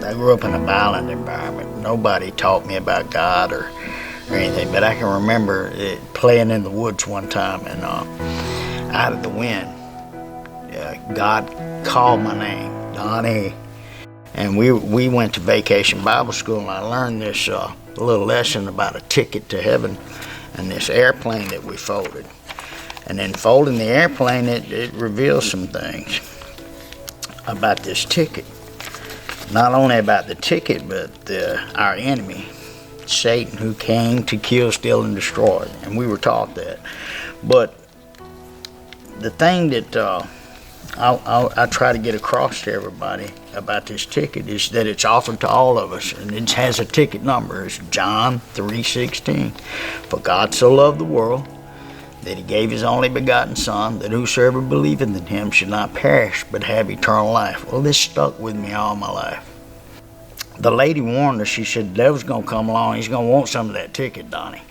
I grew up in a violent environment. Nobody taught me about God or anything, but I can remember playing in the woods one time, and out of the wind, God called my name, Donnie. And we went to vacation Bible school, and I learned this little lesson about a ticket to heaven and this airplane that we folded. And in folding the airplane, it reveals some things about this ticket. Not only about the ticket, but our enemy, Satan, who came to kill, steal, and destroy. And we were taught that. But the thing that I try to get across to everybody about this ticket is that it's offered to all of us, and it has a ticket number. It's John 3:16. For God so loved the world that he gave his only begotten Son, that whosoever believeth in him should not perish but have eternal life. Well, this stuck with me all my life. The lady warned us. She said, the devil's going to come along. He's going to want some of that ticket, Donnie.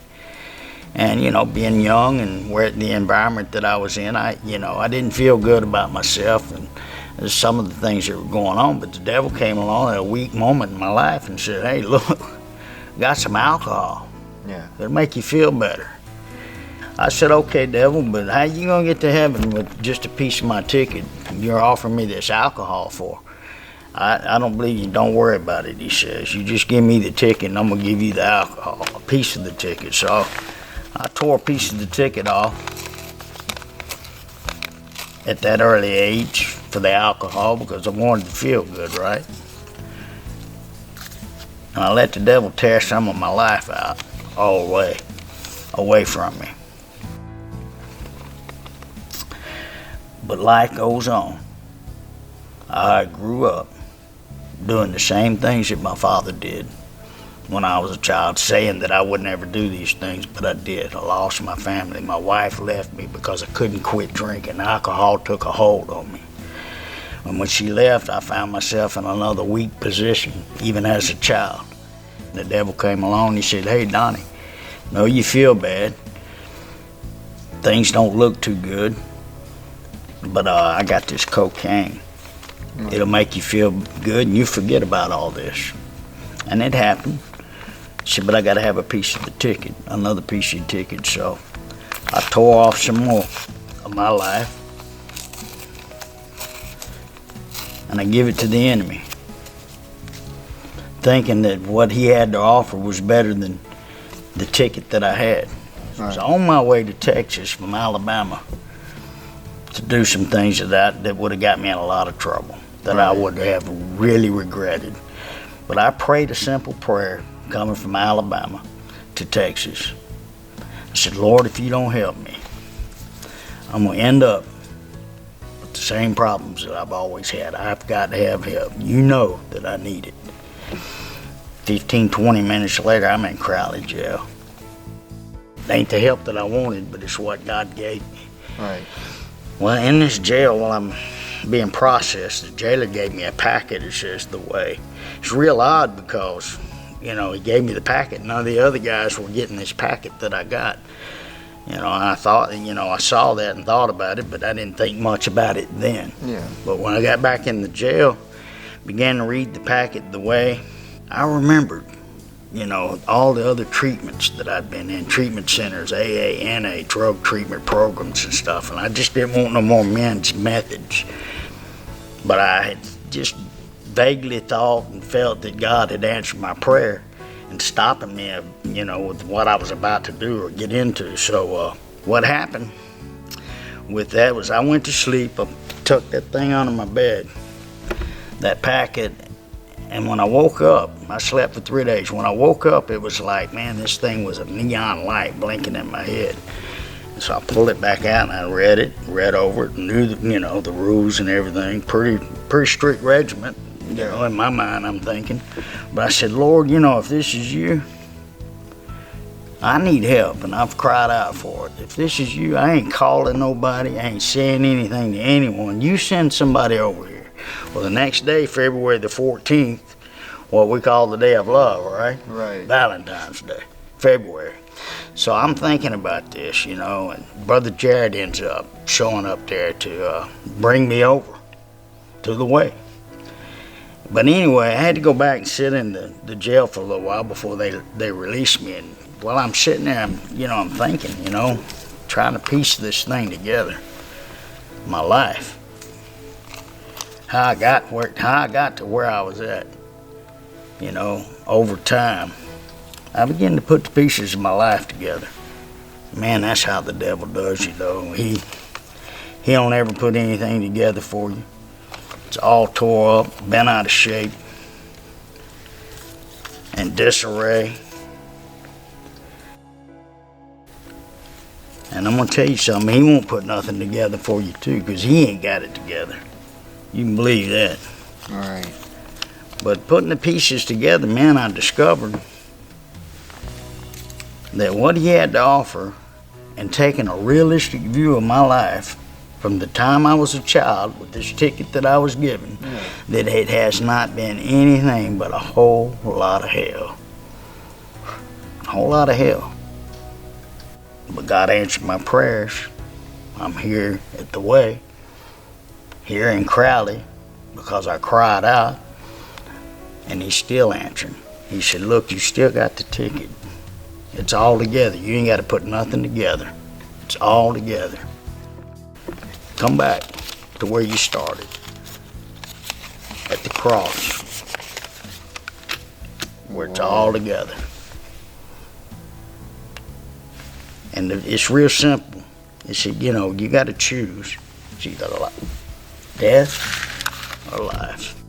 And, being young and where the environment that I was in, I didn't feel good about myself and some of the things that were going on. But the devil came along at a weak moment in my life and said, hey, look, I got some alcohol. Yeah. It'll make you feel better. I said, okay, devil, but how you going to get to heaven with just a piece of my ticket you're offering me this alcohol for? I don't believe you. Don't worry about it, he says. You just give me the ticket and I'm going to give you the alcohol, a piece of the ticket. So I tore a piece of the ticket off at that early age for the alcohol because I wanted to feel good, right? And I let the devil tear some of my life out all the way away from me. But life goes on. I grew up doing the same things that my father did when I was a child, saying that I would never do these things, but I did. I lost my family. My wife left me because I couldn't quit drinking. Alcohol took a hold on me. And when she left, I found myself in another weak position, even as a child. The devil came along and he said, hey, Donnie, no, you feel bad. Things don't look too good. But I got this cocaine. It'll make you feel good and you forget about all this. And it happened. She said, but I got to have a piece of the ticket, another piece of the ticket. So I tore off some more of my life and I give it to the enemy, thinking that what he had to offer was better than the ticket that I had. I was on my way to Texas from Alabama to do some things that would have got me in a lot of trouble, that I would have really regretted. But I prayed a simple prayer coming from Alabama to Texas. I said, Lord, if you don't help me, I'm going to end up with the same problems that I've always had. I've got to have help. You know that I need it. 15, 20 minutes later, I'm in Crowley jail. It ain't the help that I wanted, but it's what God gave me. Right. Well, in this jail, while I'm being processed, the jailer gave me a packet that says The Way. It's real odd because, he gave me the packet. None of the other guys were getting this packet that I got. And I thought, I saw that and thought about it, but I didn't think much about it then. Yeah. But when I got back in the jail, began to read the packet The Way, I remembered, all the other treatments that I'd been in, treatment centers, AA, NA, drug treatment programs and stuff, and I just didn't want no more men's methods. But I had just vaguely thought and felt that God had answered my prayer and stopping me, with what I was about to do or get into. So what happened with that was I went to sleep, I tucked that thing under my bed, that packet, and when I woke up, I slept for 3 days. When I woke up, it was like, man, this thing was a neon light blinking in my head. And so I pulled it back out and I read over it, and knew the rules and everything. Pretty strict regiment, in my mind, I'm thinking. But I said, Lord, if this is you, I need help, and I've cried out for it. If this is you, I ain't calling nobody, I ain't saying anything to anyone. You send somebody over here. Well, the next day, February the 14th, what we call the Day of Love, right? Right. Valentine's Day, February. So I'm thinking about this, and Brother Jared ends up showing up there to bring me over to The Way. But anyway, I had to go back and sit in the jail for a little while before they released me. And while I'm sitting there, I'm thinking, trying to piece this thing together, my life, how I got to where I was at. Over time, I began to put the pieces of my life together. Man, that's how the devil does you, though. He don't ever put anything together for you. It's all tore up, bent out of shape, in disarray. And I'm gonna tell you something, he won't put nothing together for you too, because he ain't got it together. You can believe that. All right. But putting the pieces together, man, I discovered that what he had to offer, and taking a realistic view of my life from the time I was a child with this ticket that I was given, that it has not been anything but a whole lot of hell. A whole lot of hell. But God answered my prayers. I'm here at the Way, here in Crowley, because I cried out, and he's still answering. He said, look, you still got the ticket. It's all together. You ain't got to put nothing together. It's all together. Come back to where you started, at the cross, where it's all together. And it's real simple. It said, you got to choose. It's either death or life.